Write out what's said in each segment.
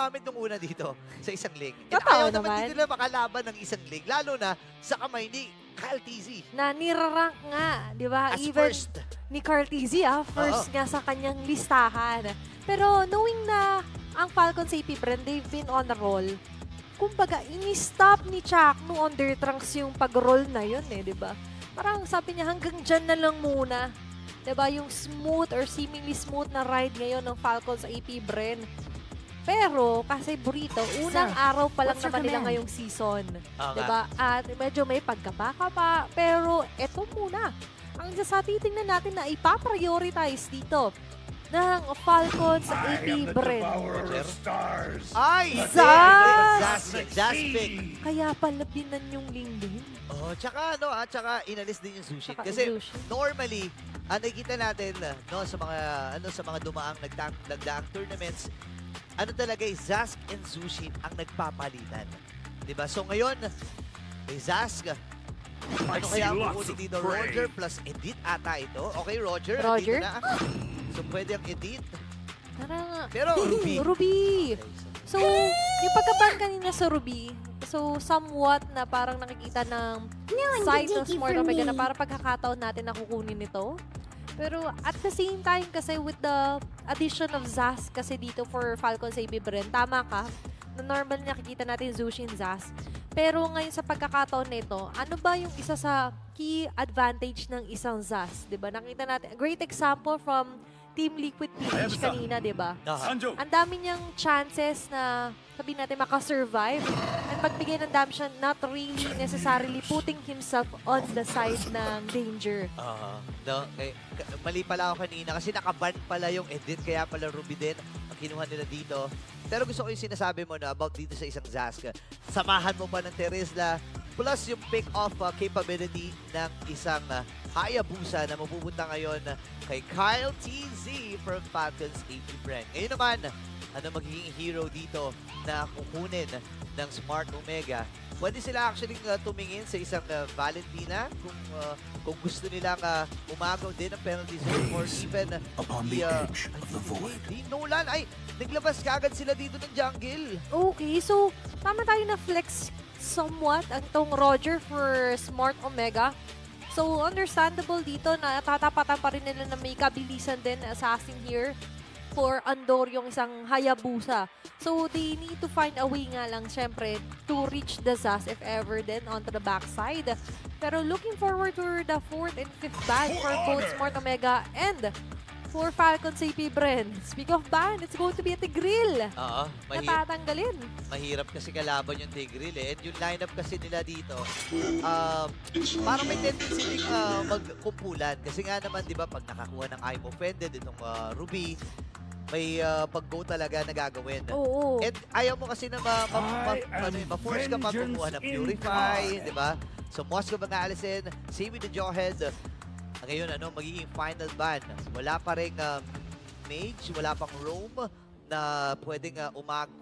gumamit nung una dito sa isang leg. And Totoo ayaw naman naman. din nila makalaban ng isang leg, lalo na sa kamay ni Kyle TZ. Na nirarank nga, di ba? As Even first. ni Carl TZ, first nga sa kanyang listahan. Pero knowing na ang Falcons AP brand, they've been on a roll. Kumbaga, ini-stop ni Chakno on their trunks yung pag-roll na yun di ba? Parang sabi niya, hanggang dyan na lang muna. Di ba? Yung smooth or seemingly smooth na ride ngayon ng Falcons AP brand. Pero, kasi Burrito, unang araw pa lang what's your naman nila command? ngayong season. Oo nga. Diba? At medyo may pagkapa-kapa. Pero, eto muna. Ang sa titingnan natin na ipaprioritize dito ng Falcons AP brand. Ay! Zas! Zas pick. Kaya pala binan yung Lingling. Oh, tsaka tsaka inalis din yung sushi. Tsaka Kasi illusion. normally, nakikita natin sa mga dumaang nagdaang tournaments, talaga Zask and Zushin ang nagpapalitan. 'Di ba? So ngayon, may Zask. Ano kaya ang kukunin dito? Roger plus Edit ata ito. Okay, Roger. Roger? Andito na. So pwede ang Edit. Tara nga. Pero Ruby. Ruby. So, yung pagkaban kanina sa Ruby, so somewhat na parang nakikita ng side ng Smart Omega na parang pagkakataon natin na kukunin ito. Pero at the same time kasi with the addition of Zas kasi dito for Falcons AB brand, tama ka, na normal nakikita natin Zushin Zas. Pero ngayon sa pagkakataon nito, ano ba yung isa sa key advantage ng isang Zas? 'Di ba? Nakita natin, a great example from Team Liquid PH kanina, 'di ba? Ang dami niyang chances na sabihin natin makasurvive at magbigay ng dami siya not really necessarily putting himself on the side ng danger. Mali pala ako kanina kasi nakaban pala yung Edit, kaya pala Ruby din ang kinuha nila dito. Pero gusto ko yung sinasabi mo na about dito sa isang Zask. Samahan mo pa ng Terizla plus yung pick-off capability ng isang Hayabusa na mapupunta ngayon kay Kyle TZ from Falcons AP brand. Ngayon naman, ano magiging hero dito na kukunin ng Smart Omega? Pwede sila actually tumingin sa isang Valentina kung gusto nilang umagaw din ng penalty zone or even di Nolan. Ay, naglabas kagad sila dito ng jungle. Okay, so tama tayo na flex somewhat ang tong Roger for Smart Omega. So understandable dito na tatapatan pa rin nila na may kabilisan din assassin here for Andor yung isang Hayabusa. So they need to find a way nga lang syempre to reach the Zas if ever then onto the backside. Pero looking forward to the 4th and 5th ban for both Smart Omega and for Falcons AP brand. Speak of ban, it's going to be a Tigreal. Oo, Natatanggalin. mahirap kasi kalaban yung Tigreal eh. And yung lineup kasi nila dito, parang may tendency ding magkumpulan. Kasi nga naman, di ba, pag nakakuha ng I'm Offended, itong Ruby, may pag-go talaga na gagawin. Oo. And ayaw mo kasi na ma-force ka pa kumuha ng Purify, di ba? So, Moss ka ba nga alisin? Same with the Jawhead. Ngayon, magiging final ban. Wala pa rin Mage, wala pang Roam na pwedeng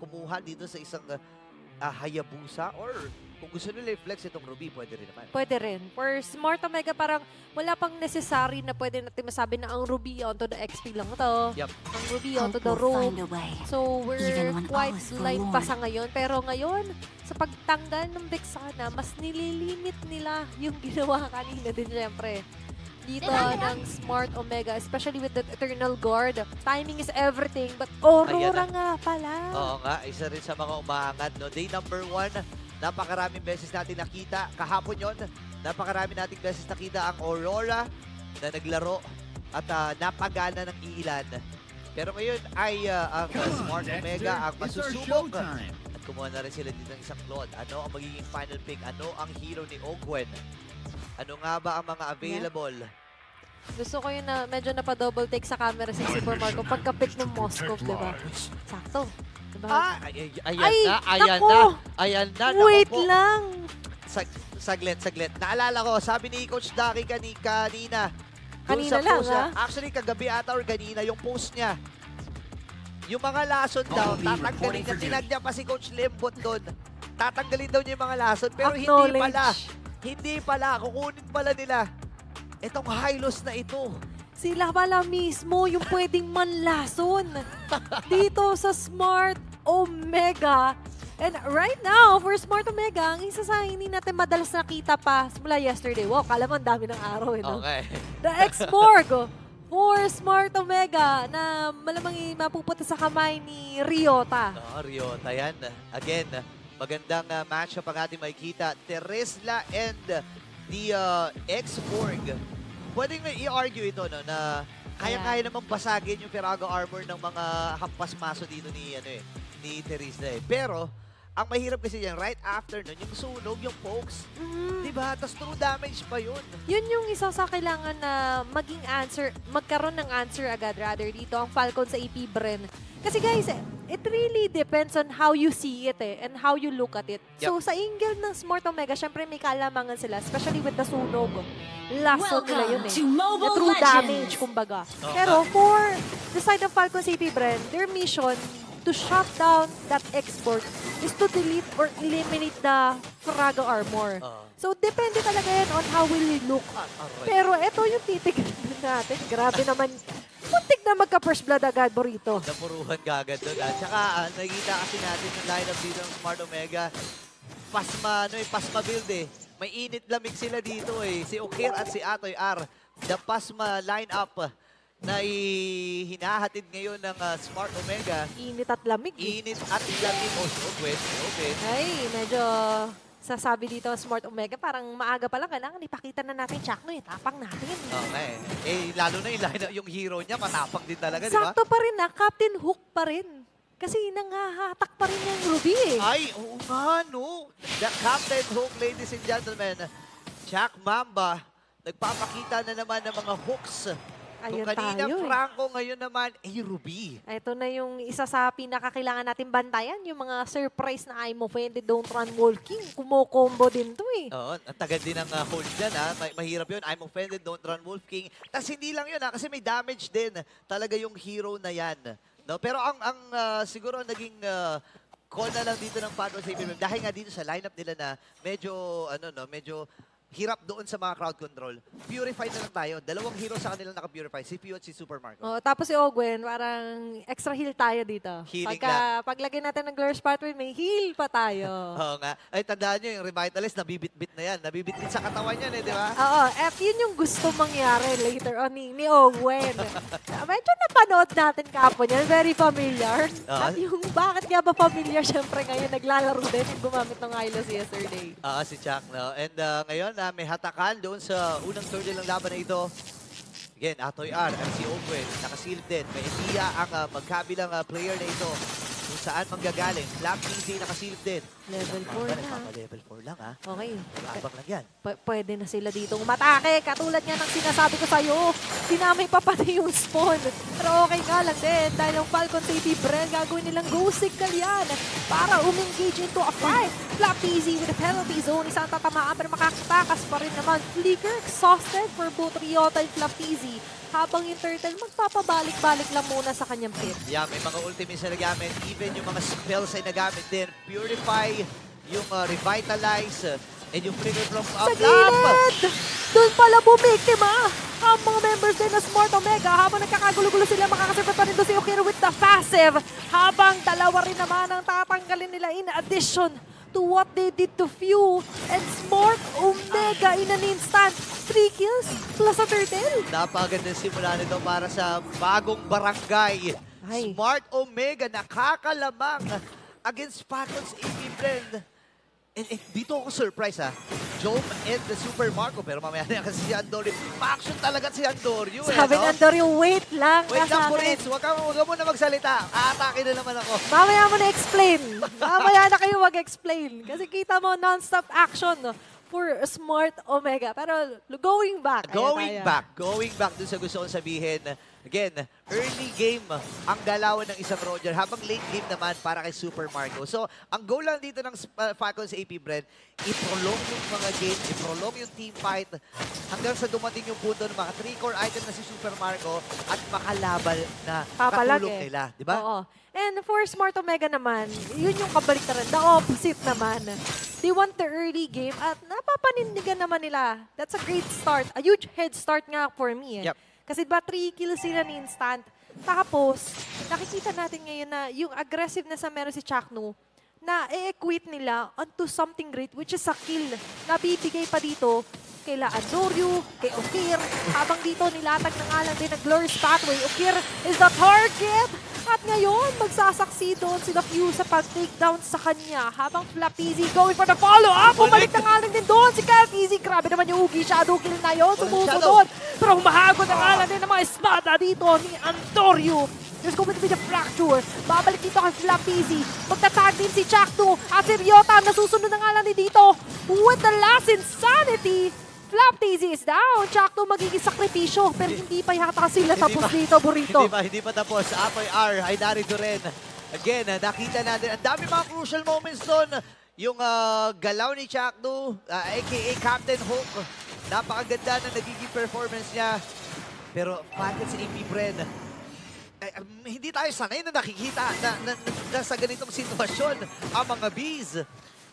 kumuha dito sa isang Hayabusa or kung gusto nila i-flex itong Ruby, pwede rin naman. Pwede rin. For Smart Omega, parang wala pang necessary na pwede natin masabi na ang Ruby onto the XP lang to. Yup. Ang Ruby onto the roam. So, we're Even when quite all is light pa forlorn. sa ngayon. Pero ngayon, sa pagtanggal ng Vexana, mas nililimit nila yung ginawa kanina din syempre. Dito ng Smart Omega, especially with the Eternal Guard. Timing is everything, but Aurora nga pala. Oo nga, isa rin sa mga umaangat. No? Day number 1, napakaraming beses natin nakita. Kahapon yon, napakaraming nating beses nakita ang Aurora na naglaro at napagana ng ilan. Pero ngayon ay ang Smart Omega ang masusubok. At kumuha na rin sila dito ng isang Claude. Ano ang magiging final pick? Ano ang hero ni Ogwen? Ano nga ba ang mga available? Gusto ko yun na medyo napa-double take sa camera si Super Marco pagka-pick ng Moskov, di ba? Sakto. Diba? Ayan na. Wait Naku po. lang. Saglit. Naalala ko, sabi ni Coach Daki kanina. Dun Kanina sa lang, post niya, ha? actually, kagabi ata or kanina, yung post niya. Yung mga lason daw, tatanggalin niya. Tinag niya pa si Coach Lembot doon. Tatanggalin daw niya yung mga lason, pero hindi pala. Hindi pala. Kukunin pala nila itong Hylos na ito. Sila pala mismo yung pwedeng manlason dito sa Smart Omega. Omega. And right now, for Smart Omega, ang isa sa hindi natin madalas nakita pa simula yesterday. Wow, kala mo ang dami ng araw eh, no? Okay. The X-Borg for Smart Omega na malamang mapupunta sa kamay ni Ryota. Ryota yan. Again, magandang matchup ang ating makikita. Teresla and the X-Borg. Pwedeng i-argue ito, no, na kaya-kaya namang basagin yung Firaga armor ng mga hampas maso dito ni, ni Teresla eh. Pero, ang mahirap kasi yan, right after nun, yung sunog, yung pokes, diba? Tapos true damage pa yun. Yun yung isa sa kailangan na maging answer, magkaroon ng answer agad rather dito ang Falcon sa AP Bren. Kasi guys, it really depends on how you see it and how you look at it. So sa angle ng Smart Omega, syempre may kalamangan sila, especially with the sunog. Lasso nila yun eh. The true damage, kumbaga. Pero for the side of Falcon sa AP Bren, their mission to shut down that export is to delete or eliminate the Firaga armor. So, depende talaga yan on how will you look. Pero ito yung titignan natin. Grabe naman. Muntik na magka-first blood agad, Burrito. Napuruhan kagad doon. At saka, nakikita kasi natin yung lineup dito ng Smart Omega. Pasma build eh. May init lamig sila dito eh. Si Okir at si Atoy R. The Pasma lineup na hinahatid ngayon ng Smart Omega. Init at lamig. Init at lamig. Okay. Ay, medyo sasabi dito Smart Omega, parang maaga pa lang, kailangan ipakita na natin Chakno eh. Tapang natin. Okay. Lalo na yung hero niya, matapang din talaga, di ba? Sakto pa rin na, Captain Hook pa rin. Kasi nangahatak pa rin yung Ruby eh. Ay, oo nga, no. The Captain Hook, ladies and gentlemen. Jack Mamba, nagpapakita na naman ng mga hooks. Ayun Kung kanina tayo, Franco, ngayon naman, Ruby. Ito na yung isa sa pinakakailangan natin bantayan, yung mga surprise na I'm offended, don't run walking. Kumo-combo din to eh. Oo, ang tagal din ang hold dyan, ha. Mahirap yun. I'm offended, don't run Wolf King. Tapos hindi lang yun, ha, kasi may damage din talaga yung hero na yan. No? Pero siguro naging call na lang dito ng Padron sa APM. Dahil nga dito sa lineup nila na medyo hirap doon sa mga crowd control. Purify na lang tayo. Dalawang hero sa kanila naka-purify. Si Pio at si Super Marco. Oh, tapos si Ogwen, parang extra heal tayo dito. Healing Paglagay natin ng Glorious Pathway, may heal pa tayo. Oo nga. Ay, tandaan nyo, yung Revitalist, nabibit-bit na yan. Nabibit-bit sa katawan yan di ba? Oo, yun yung gusto mangyari later on ni Ogwen. Medyo napanood natin kapon yan. Very familiar. At yung bakit nga ba familiar, syempre ngayon naglalaro din yung gumamit ng Hylos yesterday. Si Chuck, no? And ngayon, may hatakan doon sa unang third ng laban na ito. Again, Atoy R at si Ogwen, nakasilip din. May India ang magkabilang player na ito. Kung saan manggagaling. Flap easy, nakasilip din. Level 4 na. Level 4 lang, ha? Okay. Abang lang yan. Pwede na sila dito umatake. Katulad nga ng sinasabi ko sa'yo, dinamay pa pati yung spawn. Pero okay nga lang din dahil yung Falcon City Bren, gagawin nilang go signal yan para umengage into a fight. Flap easy with the penalty zone. Isang tatamaan pero makakatakas pa rin naman. Flicker exhausted for both Ryota and Flap easy. Habang yung Turtle magpapabalik-balik lang muna sa kanyang pit. Yeah, may mga ultimates na nagamit. Even yung mga spells ay nagamit din. Purify, yung Revitalize, and yung Flicker from Sa gilid! Doon pala bumiktima ang mga members din ng Smart Omega. Habang nagkakagulo-gulo sila, makakasurvive pa rin doon si Okiro with the passive. Habang dalawa rin naman ang tatanggalin nila in addition to what they did to Few and Smart Omega in an instant. 3 kills plus a turtle. Napagandang simula nito para sa bagong barangay. Ay. Smart Omega nakakalamang against Falcons AP Blend. And dito ako surprise ha. Jome and the Super Marco. Pero mamaya na kasi si Andorio. Pa-action talaga si Andorio. Sabi ng Andorio, wait lang. Wait lang, kasama. Puritz. Huwag mo na magsalita. Aatake na naman ako. Mamaya mo na explain. Mamaya na kayo mag-explain. Kasi kita mo non-stop action for Smart Omega. Pero going back. Going back dun sa gusto kong sabihin. Again, early game ang galawan ng isang Roger, habang late game naman para kay Super Marco. So, ang goal lang dito ng Falcons AP Bren, i-prolong yung mga game, i-prolong yung team fight hanggang sa dumating yung punto ng mga 3-core item na si Super Marco at makalabal na katulong nila. Di ba? Oo. And for Smart Omega naman, yun yung kabaliktaran. The opposite naman. They want the early game at napapanindigan naman nila. That's a great start. A huge head start nga for me. Yep. Kasi ba 3 kills sila ni instant. Tapos, nakikita natin ngayon na yung aggressiveness na meron si Chakno, na i-equate nila onto something great, which is a kill. Nabibigay pa dito kay Andoryu, kay Okir. Habang dito, nilatag ng alang din ng Glorious Pathway. Okir is the target! At ngayon, magsasaksi doon sila Fuse sa pag-takedown sa kanya. Habang Flapeezy going for the follow-up. Bumalik ng alang din doon si Flapeezy. Grabe naman yung Ugi. Shadow kill na yun. Sumusunod. Pero humahagod ng alang din ng mga espada dito ni Andoryu. There's going to be the fracture. Babalik dito kay Flapeezy. Magtatag din si Chakno. At si Ryota nasusunod ng alang din dito. With the last insanity. Flapeezy is down. Chakno magiging sakripisyo. Pero hindi pa yata sila tapos dito, Burrito. Hindi pa tapos. Apoy R ay narito rin. Again, nakita natin. Ang dami mga crucial moments doon. Yung galaw ni Chakno, aka Captain Hook. Napakaganda na nagiging performance niya. Pero bakit si AP Bren? Hindi tayo sanay na nakikita na sa ganitong sitwasyon ang mga bees.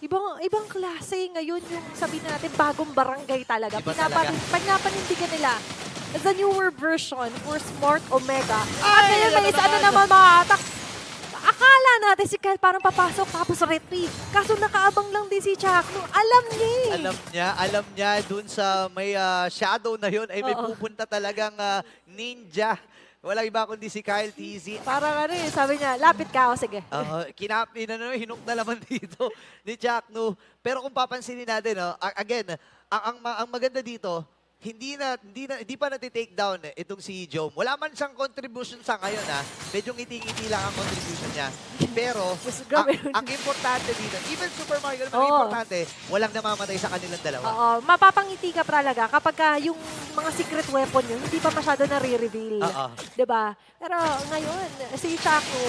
Ibang klase ngayon yung sabihin natin bagong barangay talaga. Iba talaga. Pinapanindigan nila. It's a newer version for Smart Omega. At Ay, ngayon may ano isa na naman? naman ma-attack. Akala natin si Kyle parang papasok tapos retreat. Kaso nakaabang lang din si Chakno. Alam niya eh. Alam niya dun sa may shadow na yun ay may Oo. pupunta talagang ninja. Walang iba kundi si Kyle TZ. Parang ano eh, sabi niya, lapit ka ako, sige. Hinuk na naman dito ni Chakno. Pero kung papansinin natin, again, ang maganda dito, hindi pa nati-take down itong si Jom. Wala man siyang contribution sa ngayon. Medyo ngiti-ngiti lang ang contribution niya. Pero, Mas grabe yun. ang importante dito, even Super Mario, ang Oo. importante, walang namamatay sa kanilang dalawa. Oo, mapapangiti ka talaga kapag yung mga secret weapon yun, hindi pa masyado nare-reveal. Oo. Diba? Pero ngayon, si Chaco,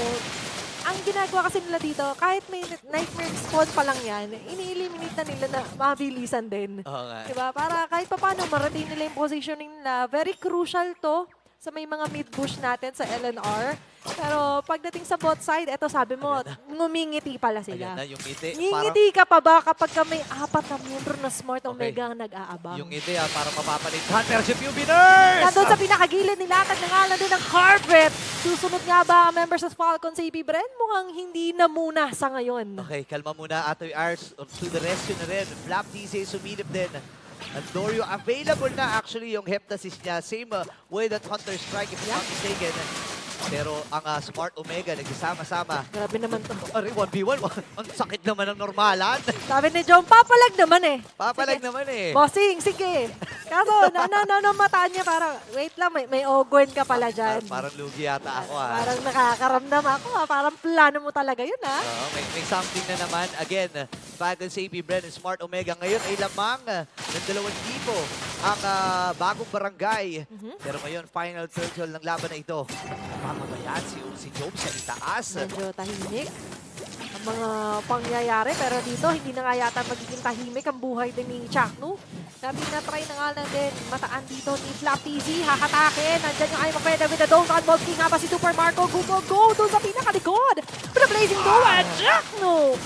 ang ginagawa kasi nila dito, kahit may nightmare spawn pa lang yan, ini-eliminate na nila na mabilisan din. Oo nga. Diba? Para kahit pa paano marating nila yung positioning nila. Very crucial to sa may mga mid-push natin sa LNR. Pero pagdating sa bot side, eto sabi mo, ngumingiti pala Ayan sila. na yung ngiti. Ngingiti ka pa ba kapag may 4 na miyembro na Smart Omega ang nag-aabang? Yung ngiti para mapapalit. Hunter si Nurse! Nandun sa pinakagilid, nilatag ng ngalan din ng carpet. Susunod nga ba ang members of Falcon sa AP Bren? Mukhang hindi na muna sa ngayon. Okay, kalma muna. Atoy Ars to the rescue na rin. Flap TC sumilip din. Andoryu, available na actually yung Hypnosis niya. Same way that Hunter Strike if I'm not mistaken. Pero ang Smart Omega nagsasama-sama. Grabe naman to. Ari, 1v1. Ang sakit naman ng normalan. Sabi ni John, papalag naman eh. Papalag Sige. naman eh. Bossing, sige. Kaso, mataan niya parang, wait lang, may Ogwen ka pala dyan. Parang lugi yata ako Parang nakakaramdam ako Parang plano mo talaga yun Oo, may something na naman. Again, Falcon sa AP Bren and Smart Omega. Ngayon ay lamang ng 2,000 ang bagong barangay. Pero ngayon, final turtle ng laban na ito. Mamamayaan si Job sa itaas. Medyo tahimik ang mga pangyayari. Pero dito, hindi na nga yata magiging tahimik ang buhay din ni Chakno. Sabi na try na nga lang din. Mataan dito ni Flapeezy. Hakatake. Nandyan yung Ayma Pwede with the Dome. King nga ba si Super Marco? Go doon sa pinakalikod. With a blazing duo at Chakno.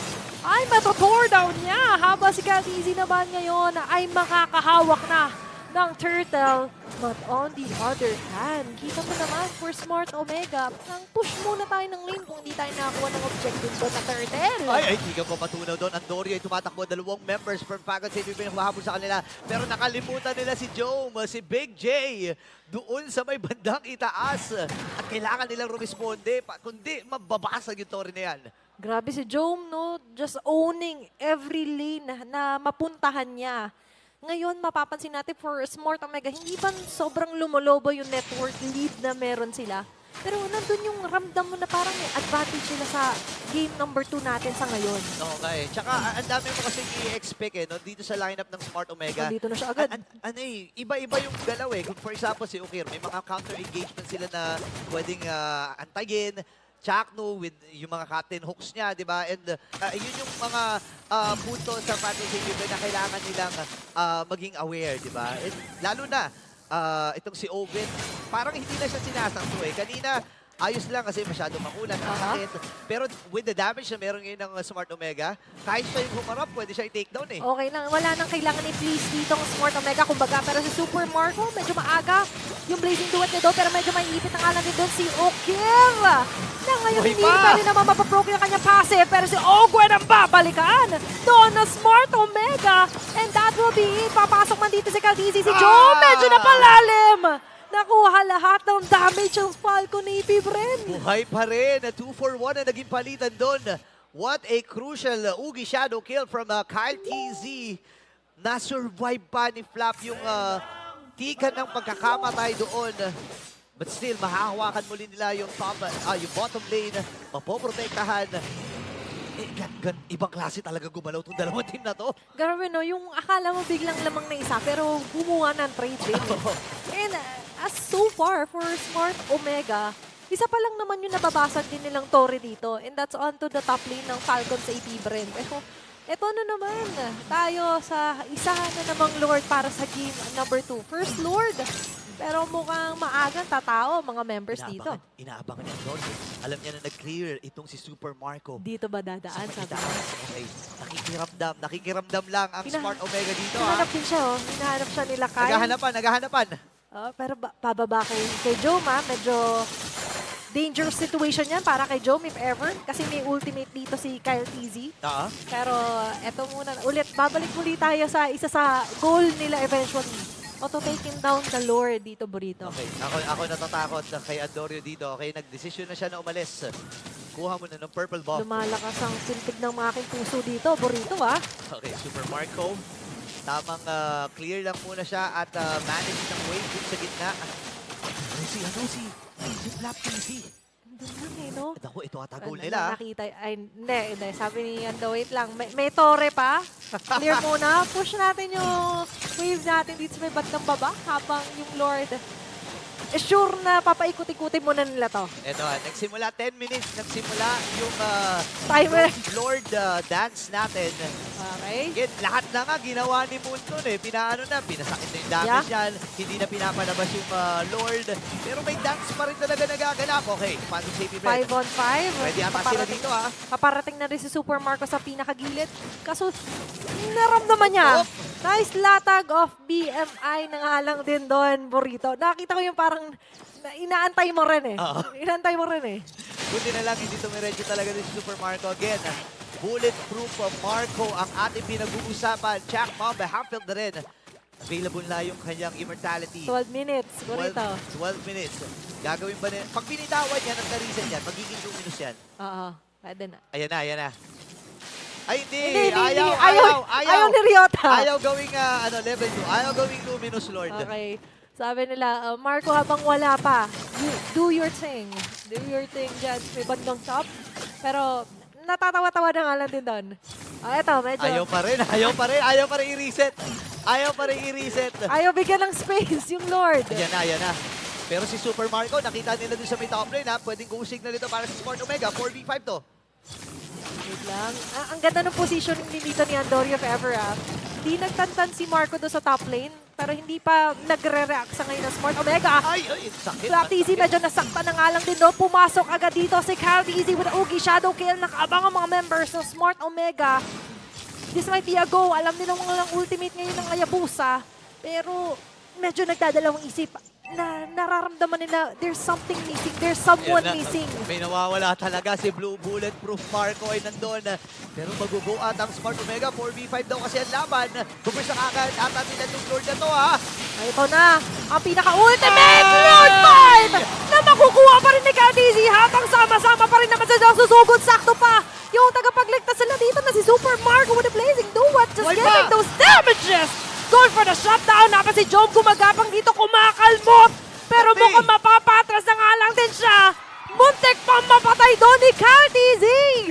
Ay matotor down niya. Habang si Flapeezy naman ngayon ay makakahawak na ng turtle. But on the other hand, kita mo naman for Smart Omega, nang push muna tayo ng lane kung hindi tayo nakakuha ng objective doon na turtle. Ay, hindi ka pa matunaw doon. Andoryu ay tumatakbo. 2 members from Falcon City yung humahabol sa kanila. Pero nakalimutan nila si Jome, si Big J, doon sa may bandang itaas. At kailangan nilang rumisponde, kundi mababasag yung Tori na yan. Grabe si Jome, no? Just owning every lane na mapuntahan niya. Ngayon, mapapansin natin for Smart Omega, hindi ba sobrang lumolobo yung network lead na meron sila? Pero nandun yung ramdam mo na parang may advantage sila sa game number 2 natin sa ngayon. Oo nga eh. Tsaka ang dami mo kasi i-expect no? Dito sa lineup ng Smart Omega. Nandito na siya agad. Iba-iba yung galaw eh. Kung for example si Ukir, may mga counter engagement sila na pwedeng antayin. Chakno with yung mga captain hooks niya, di ba? And yun yung mga punto sa fantasy game na kailangan nilang maging aware, di ba? And lalo na, itong si Owen, parang hindi na siya sinasakto eh. Kanina, ayos lang kasi masyado makulan ang sakit. Pero with the damage na meron ngayon ng Smart Omega, kahit siya yung humarap, pwede siya i-takedown eh. Okay lang, wala nang kailangan i-please dito ang Smart Omega. Kumbaga, pero si Super Marco, medyo maaga yung Blazing Duet niya doon, pero medyo maiipit ang alam din doon si Okir. Na ngayon Buhay hindi pa! pa rin naman mapaproke yung kanyang passive, pero si Ogwen ang babalikan doon na Smart Omega. And that will be it. Papasok man dito si Khaleesi. Si Joe, medyo napalalim. Nakuha lahat ng damage ang Falcon ni Bren. Buhay pa rin. 2-for-1 na naging palitan doon. What a crucial Ugi Shadow kill from Kyle TZ. Na-survive pa ni Flap yung tikan ng pagkakamatay doon. But still, mahahawakan muli nila yung yung bottom lane. Mapoprotektahan. Ibang klase talaga gumalaw itong dalawang team na to. Grabe no, yung akala mo biglang lamang na isa, pero gumawa ng trade din. And as so far, for Smart Omega, isa pa lang naman yung nababasag din nilang Torre dito. And that's onto the top lane ng Falcon sa AP Bren. Pero eto na naman, tayo sa isa na namang Lord para sa game number 2. First Lord. Pero mukhang maagang tatao mga members dito. Inaabangan niya doon. Alam niya na nag-clear itong si Super Marco. Dito ba dadaan? Sabi ko. Okay. Nakikiramdam lang ang Smart Omega dito. Hinahanap din siya, oh. Hinahanap siya nila Kyle. Naghahanapan. Pero pababa kay Joe, medyo dangerous situation yan para kay Joe, if ever. Kasi may ultimate dito si Kyle TZ. Pero eto muna, babalik muli tayo sa isa sa goal nila eventually. Taking down the Lord dito, Burrito. Okay, ako natatakot na kay Andorio dito. Okay, nagdesisyon na siya na umalis. Kuha mo na ng purple buff. Lumalakas ang sintig ng aking puso dito, Burrito, Okay, Super Marco. Tamang clear lang muna siya at manage ng wave dun sa gitna. Si Flap TZ. Doon lang no? Ako, ito ata goal nila. Nakita, hindi. Sabi ni Ando, wait lang. May torre pa. Clear muna. Push natin yung wave natin dito sa may bandang baba habang yung Lord. Sure na papaikot-ikutin muna nila to. Ito, nagsimula 10 minutes. Nagsimula yung Timer. Lord dance natin. Okay. Again, lahat na nga ginawa ni Moon nun eh. Pinasakit na yung damage yan. Hindi na pinapalabas yung Lord. Pero may dance pa rin talaga nagaganap. Okay, paano safety bread? 5 on 5. Pwede ata sila dito ha. Paparating na rin si Super Marco sa pinakagilid. Kaso, naramdaman niya. Nice latag of BMI na nga lang din doon, Burrito. Nakita ko yung parang inaantay mo rin eh. Inaantay mo rin eh. Buti na lang, hindi tumiredyo talaga din si Super Marco. Again, bulletproof Marco ang ating pinag-uusapan. Jack Mamba, half-field na rin. Available na yung kanyang immortality. 12 minutes, Burrito. 12 minutes. Gagawin ba niya? Pag binitawan yan at na-reset yan, magiging luminous yan. Oo, pwede na. Ayan na. Ay, hindi. Ayaw ni Ryota. Ayaw gawing level 2. Ayaw gawing luminous, Lord. Okay. Sabi nila, Marco, habang wala pa, do your thing. Do your thing dyan. May bandang top. Pero, natatawa-tawa na nga lang din doon. Eto, medyo... Ayaw pa rin i-reset. Ayaw bigyan ng space yung Lord. Ayan na. Pero si Super Marco, nakita nila dun sa may top lane ha. Pwedeng go signal ito para sa Smart Omega. 4v5 to. Wait lang. Ang ganda ng positioning dito ni Andorio if ever Hindi nagtantan si Marco doon sa top lane. Pero hindi pa nagre-react sa ngayon ng Smart Omega. Ay, sakit. Flap TZ medyo nasaktan na nga lang din doon. Pumasok agad dito si Kyle TZ with the Ugi Shadow Kill. Nakaabang ang mga members ng Smart Omega. This might be a go. Alam nilang walang ultimate ngayon ng Hayabusa. Pero medyo nagdadalawang isip na nararamdaman nila there's something missing. There's someone missing. May nawawala talaga si Blue Bulletproof Marco ay nandun. Pero mag-go at ang Smart Omega. 4v5 daw kasi ang laban. Kupis na kagad ata nila itong Lord na to ha. Ito na, ang pinaka-ultimate Lord fight na makukuha pa rin ni KTZ habang sama-sama pa rin naman sa susugod. Sakto pa yung tagapagligtas sila dito na si Super Marco with the Blazing Duet just giving those damages. Going for the shutdown. Napan si Job gumagapang dito, kumakalmot. Pero mukhang mapapatras na nga lang din siya. Muntik pang mapatay doon ni KTZ.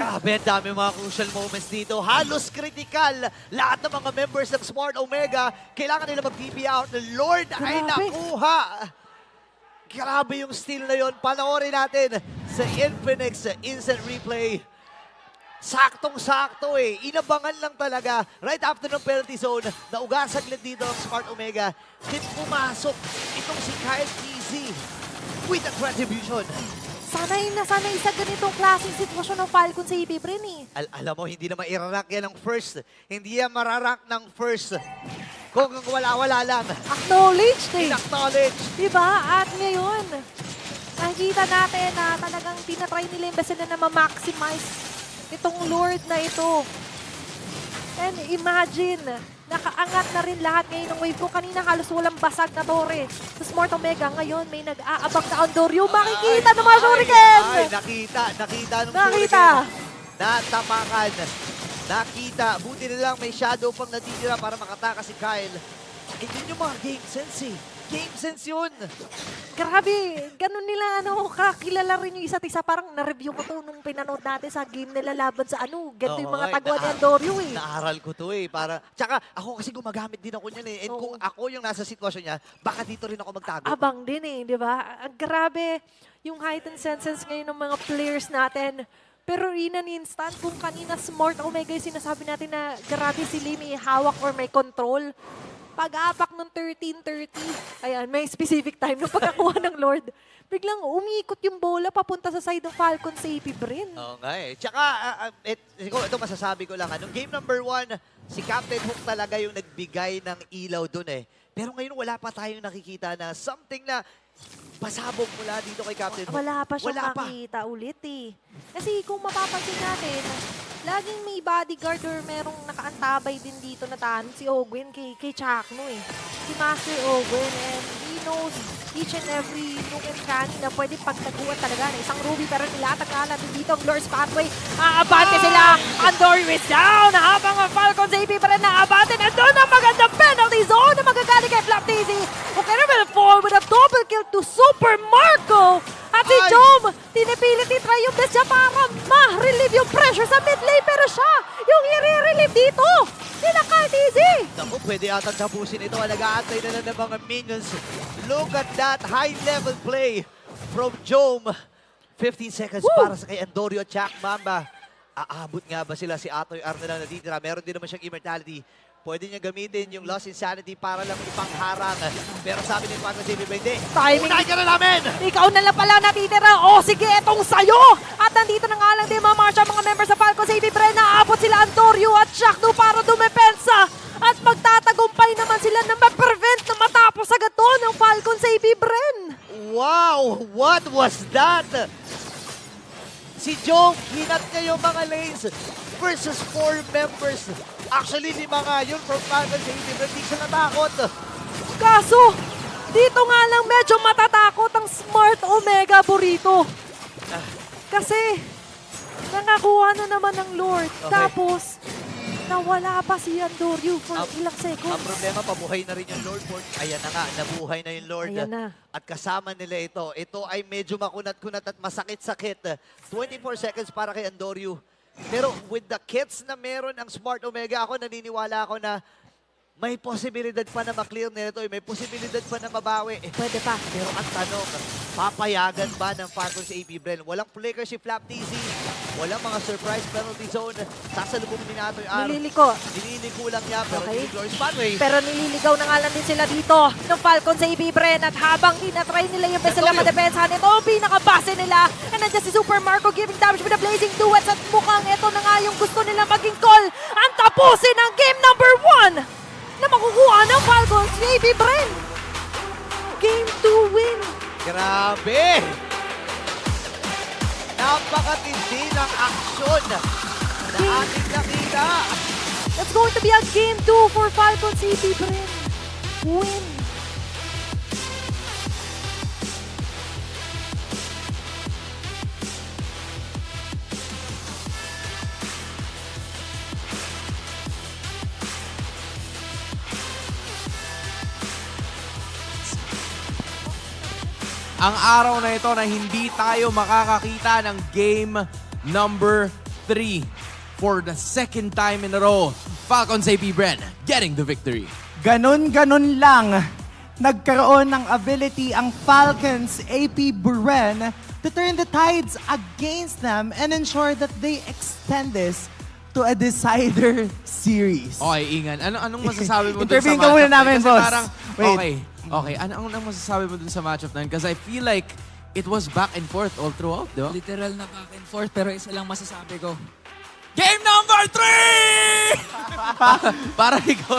Grabe, ang dami mga crucial moments dito. Halos critical. Lahat ng mga members ng Smart Omega, kailangan nila mag-TP out. Lord ay nakuha. Grabe yung steal na yon. Panoorin natin sa Infinix Instant Replay. Saktong-sakto eh. Inabangan lang talaga. Right after ng penalty zone, nauga saglit dito ang Smart Omega. Then pumasok itong si Kyle TZ with a retribution. sanay na sanay sa ganitong klaseng sitwasyon ng Falcon sa AP Bren eh. Alam mo, hindi naman irarank yan ng first. Hindi yan mararank ng first. Kung wala-wala lang. Acknowledged eh. In-acknowledge. Diba? At ngayon, nakikita natin na talagang tinatry nila yung best na ma-maximize itong Lord na ito. And imagine, nakaangat na rin lahat ngayon ng wave ko. Kanina halos walang basag na tore. Sa Smart Omega, ngayon may nag-aabang na Andoryo. Makikita ng mga Shuriken! Ay, nakita nung Nakita! Shuriken. Natapakan. Nakita. Buti na lang may shadow pang natitira para makataka si Kyle. Yun yung mga game sense eh. Game sense yun. Grabe, ganun nila kakilala rin yung isa't isa. Parang na-review ko to nung pinanood natin sa game nila laban sa Ganito yung Oo, mga eh, tagwa ni Andoryo eh. Naaral ko to eh. Tsaka ako kasi gumagamit din ako niyan eh. And Oo. kung ako yung nasa sitwasyon niya, baka dito rin ako magtago. Abang din eh, di ba? Ang grabe yung heightened senses ngayon ng mga players natin. Pero in an instant, kung kanina Smart Omega yung sinasabi natin na grabe sila may hawak or may control, pag-apak ng 13:30, ayan, may specific time ng pagkakuha ng Lord. Biglang umiikot yung bola papunta sa side ng Falcon sa AP Bren. Oo nga eh. Tsaka, ito masasabi ko lang. Nung game number 1, si Captain Hook talaga yung nagbigay ng ilaw dun eh. Pero ngayon wala pa tayong nakikita na something na pasabog mula dito kay Captain Hook. Wala pa siyang Wala pa. makita ulit eh. Kasi kung mapapansin natin, laging may bodyguard or merong nakaantabay din dito na tahan si Ogwen kay Chakno eh. Si Master Ogwen, and he knows each and every nook and cranny na pwede pagtaguan talaga na isang Ruby, pero nilatag nga natin dito ang Lord's Pathway. Aabante sila! Andoryo is down! Habang ang Falcon sa AP pa rin naabante, na doon ang magandang penalty zone na magagaling kay Flap Daisy. Okay naman forward with a double kill to Super Marco! At si Ay! Jom, tinipilit i-try yung best niya para ma-relieve yung pressure sa mid lane, pero siya yung i-relieve dito! Nila Kyle Daisy! Naku, pwede atang tapusin ito. Nag-aantay na lang ng mga minions. Look at that high-level play from Jom. 15 seconds Woo! para sa kay Andoryo at Chak Mamba. Aabot nga ba sila? Si Atoy R na lang natitira. Meron din naman siyang immortality. Pwede niya gamitin yung Lost Insanity para lang ipangharang. Pero sabi ni Paco JB, hindi. Timing. Unahin ka na namin! Ikaw na lang pala natitira. O sige, etong sayo! At nandito na nga lang din mga mga members sa Falcon sa AP Bren. Naabot sila Andoryo at Shakno para dumepensa. At magtatagumpay naman sila na ma-prevent na matapos agad to ng Falcon sa AP Bren. Wow! What was that? Si Jom, hinat niya yung mga lanes versus 4 members. Actually, 5 nga yun from Falcon sa AP Bren. Hindi siya natakot. Kaso, dito nga lang medyo matatakot ang Smart Omega Burrito. Kasi, nakakuha na naman ng Lord. Okay. Tapos, nawala pa si Andoryo for ilang Ang seconds. problema, pabuhay na rin yung Lord. Ayan na nga, nabuhay na yung Lord. Ayan na. At kasama nila ito. Ito ay medyo makunat-kunat at masakit-sakit. 24 seconds para kay Andoryo. Pero with the kits na meron ang Smart Omega, ako naniniwala ako na may posibilidad pa na maklear nito. May posibilidad pa na mabawi. Pwede pa. Pero ang tanong, papayagan ba ng Falcon sa AP Bren? Walang flicker si Flap TZ. Walang mga surprise penalty zone. Sasalubong ni Natoy R. Nililiko. Nililiko lang niya, pero Okay. hindi Glorious Pathway. Pero nililigaw na nga lang din sila dito ng Falcon sa AP Bren. At habang tinatry nila yung best nila madepensahan, ito ang pinakabase nila. And nandiyan si Super Marco giving damage with the Blazing Duets. At mukhang ito na nga yung gusto nila maging call. Ang tapusin ng game number 1 na makukuha ng Falcon sa AP Bren. Game 2 win. Grabe! Napakatindi ng aksyon na ating nakita. It's going to be a game 2 for Falcon sa AP Bren. Win. Ang araw na ito na hindi tayo makakakita ng game number 3 for the second time in a row. Falcons AP Bren getting the victory. Ganon-ganon lang, nagkaroon ng ability ang Falcons AP Bren to turn the tides against them and ensure that they extend this to a decider series. Okay, Ingan. Anong masasabi mo dun sa Interviewin ka matchup muna na yun? namin, Kasi boss. parang, Wait. okay. Anong masasabi mo dun sa matchup na yun? Because I feel like it was back and forth all throughout, di ba? Literal na back and forth, pero isa lang masasabi ko. Game number 3! Para ikaw